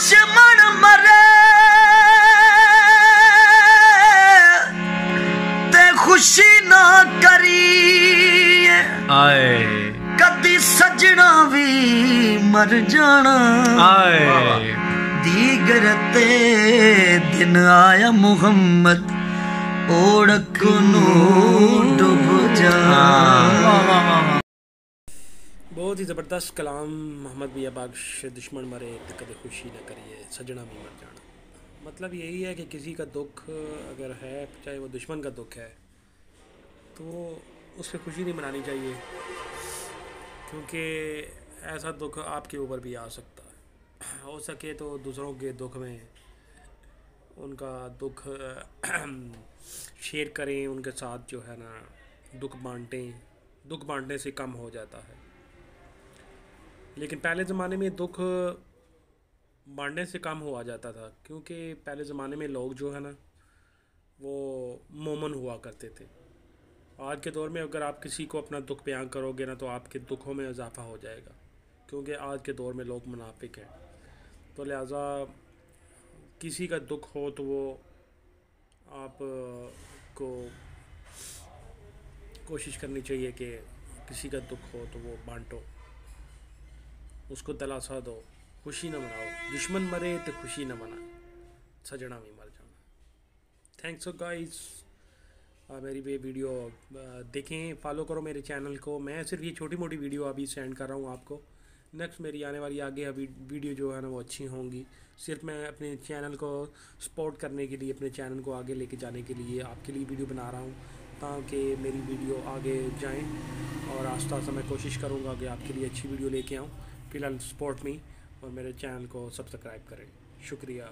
दुश्मन मरे ते खुशी ना करिए, कदी सजना भी मर जाना। दीगर ते दिन आया मुहम्मद ओढ़क नू डूब जा। बहुत ही ज़बरदस्त कलाम मोहम्मद मियां बख्श। दुश्मन मरे तो कदे खुशी न करिए, सजना भी मर जाना। मतलब यही है कि किसी का दुख अगर है, चाहे वो दुश्मन का दुख है, तो उस पर खुशी नहीं मनानी चाहिए, क्योंकि ऐसा दुख आपके ऊपर भी आ सकता है। हो सके तो दूसरों के दुख में उनका दुख शेयर करें, उनके साथ जो है ना दुख बांटें। दुख बांटने से कम हो जाता है। लेकिन पहले ज़माने में दुख बांटने से कम हुआ जाता था, क्योंकि पहले ज़माने में लोग जो है ना वो मोमन हुआ करते थे। आज के दौर में अगर आप किसी को अपना दुख बयां करोगे ना, तो आपके दुखों में इजाफ़ा हो जाएगा, क्योंकि आज के दौर में लोग मुनाफिक हैं। तो लिहाजा किसी का दुख हो तो वो आप को कोशिश करनी चाहिए कि किसी का दुख हो तो वो बांटो, उसको दिलासा दो, खुशी न मनाओ। दुश्मन मरे तो खुशी न मना, सजना भी मर जाना। Thanks for guys. मेरी ये वीडियो देखें, फॉलो करो मेरे चैनल को। मैं सिर्फ ये छोटी मोटी वीडियो अभी सेंड कर रहा हूँ आपको। नेक्स्ट मेरी आने वाली आगे अभी वीडियो जो है ना वो अच्छी होंगी। सिर्फ मैं अपने चैनल को सपोर्ट करने के लिए, अपने चैनल को आगे लेके जाने के लिए आपके लिए वीडियो बना रहा हूँ, ताकि मेरी वीडियो आगे जाएं। और आस्ता आस्ता मैं कोशिश करूँगा कि आपके लिए अच्छी वीडियो लेके आऊँ। फ़िलहाल सपोर्ट मी और मेरे चैनल को सब्सक्राइब करें। शुक्रिया।